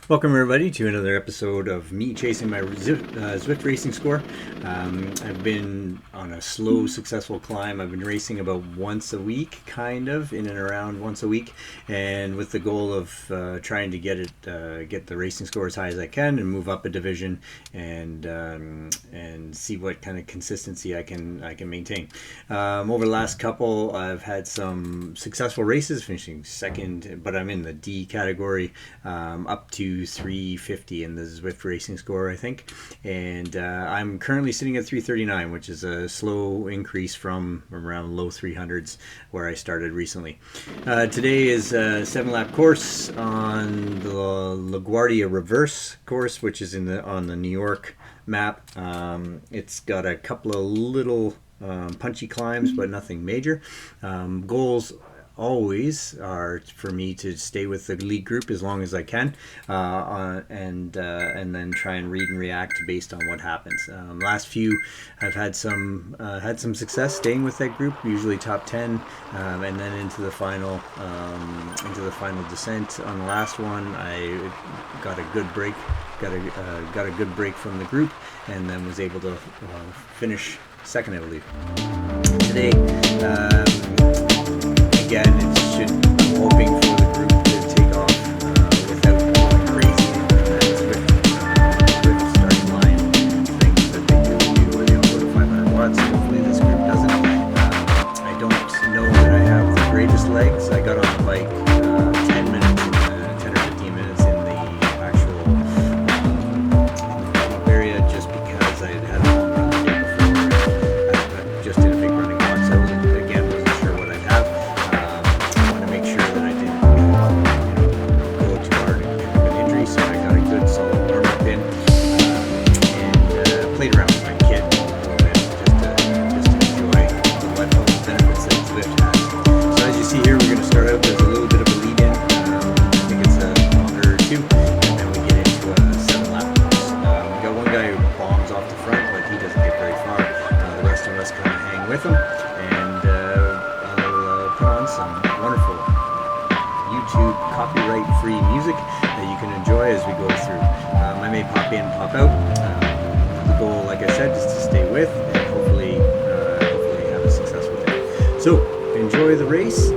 Welcome everybody to another episode of me chasing my Zwift Racing Score. I've been on a slow, successful climb. I've been racing about once a week, kind of, in and around once a week, and with the goal of trying to get the racing score as high as I can and move up a division and see what kind of consistency I can maintain. Over the last couple, I've had some successful races, finishing second, but I'm in the D category, up to 350 in the Zwift Racing Score, I think, and I'm currently sitting at 339, which is a slow increase from around low 300s where I started recently. Today is a 7-lap course on the LaGuardia Reverse course, which is on the New York map. It's got a couple of little punchy climbs, but nothing major. Goals always are for me to stay with the lead group as long as I can, and then try and read and react based on what happens. Last few, I've had some success staying with that group, usually top 10, and then into the final descent. On the last one, I got a good break, got a good break from the group, and then was able to finish second, I believe. Today, again, I'm hoping for the group to take off without going crazy. With starting line things that they do where they all go to 500 watts. Hopefully this group doesn't. I don't know that I have the greatest legs. I got on the bike 10 or 15 minutes in the actual area just because I had a long run the day before. I just did a big running walk, so I wasn't sure what I'd have. I want to make sure that I didn't go too hard and pick up an injury, so I got a good solid warm-up in, and played around with my kit a little bit just to enjoy the benefits that Zwift has. So as you see here, we're going to start out. There's a little bit of a lead-in. I think it's a kilometer or two, and then we get into a 7-lap course. We got one guy who bombs off the front, but he doesn't get very far. The rest of us kind of hang with him, and I'll put on some wonderful YouTube copyright-free music that you can enjoy as we go through. I may pop in, pop out. The goal, like I said, is to stay with and hopefully have a successful day. So enjoy the race.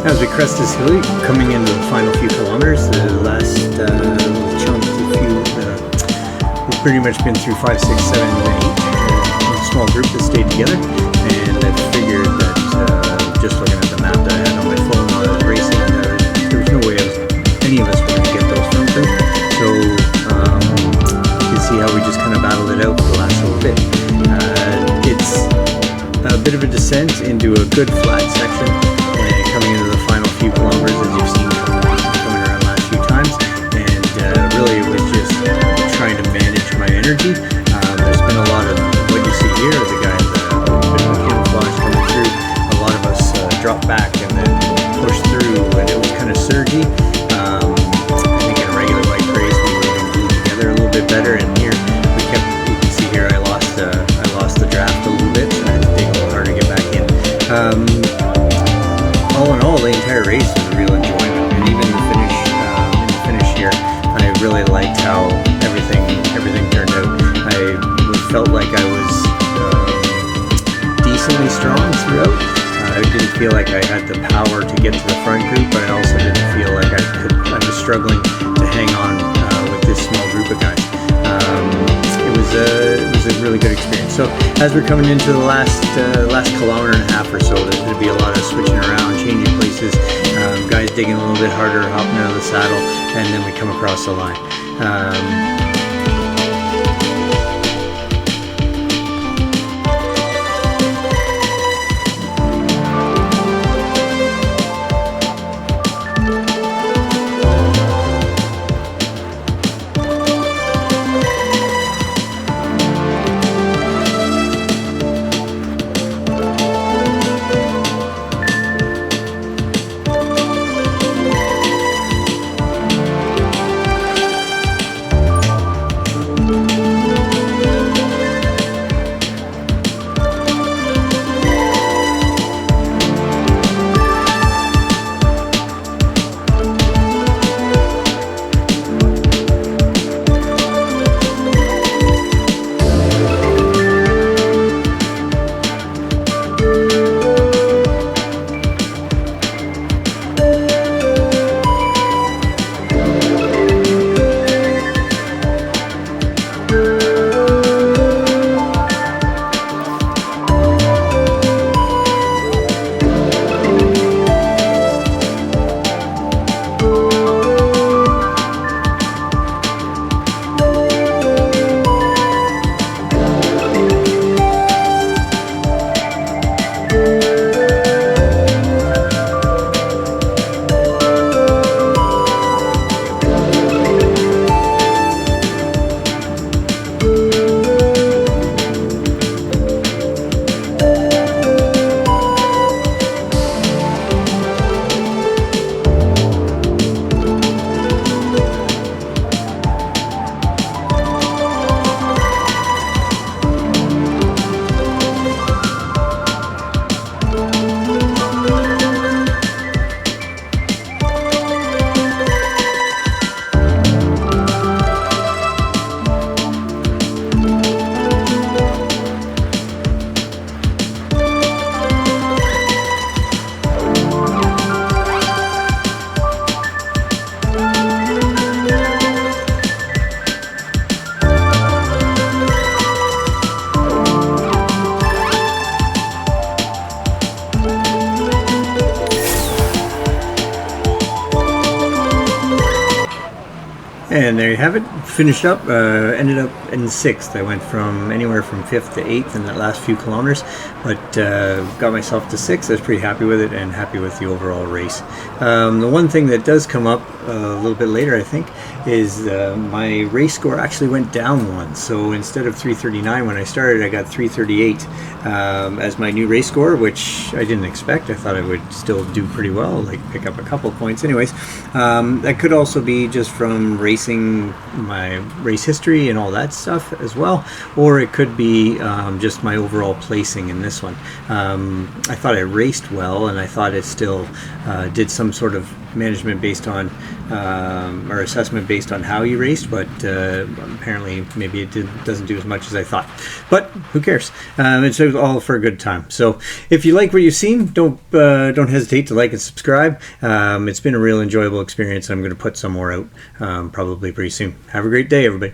As we crest this hill, coming into the final few kilometers, the last chunk, we've pretty much been through 5, 6, 7, 8 in a small group that stayed together, and I figured that just looking at the map that I had on my phone while I was racing, there was no way any of us were going to get those front group. So you can see how we just kind of battled it out for the last little bit. It's a bit of a descent into a good flat section, and coming into the final few kilometers, as you've seen coming around the last few times, and really it was just trying to manage my energy. There's been a lot of what you see here, the guys bit of camouflage coming through. A lot of us dropped back and then pushed through, and it was kind of surgy. I think in a regular bike race we would have been glued together a little bit better, and here you can see here I lost the draft a little bit, so I had to dig a little hard to get back in. All in all, the entire race was a real enjoyment, and even the finish here, I really liked how everything turned out. I felt like I was decently strong throughout. I didn't feel like I had the power to get to the front group, but I also didn't feel like I was struggling to hang on with this small group of guys. It was a really good experience. So as we're coming into the last kilometer and a half or so, there's going to be a lot of switching around, changing places, guys digging a little bit harder, hopping out of the saddle, and then we come across the line. And there you have it. Finished up, ended up in 6th. I went from anywhere from 5th to 8th in that last few kilometers, but got myself to 6th. I was pretty happy with it and happy with the overall race. The one thing that does come up a little bit later, I think, is my race score actually went down one. So instead of 339 when I started, I got 338 as my new race score, which I didn't expect. I thought I would still do pretty well, like pick up a couple points. Anyways, that could also be just from racing racing, my race history and all that stuff as well, or it could be just my overall placing in this one. I thought I raced well, and I thought it still did some sort of management based on or assessment based on how you raced, but apparently maybe it doesn't do as much as I thought. But who cares? It's all for a good time. So if you like what you've seen, don't hesitate to like and subscribe. It's been a real enjoyable experience. I'm going to put some more out probably pretty soon. Have a great day, everybody.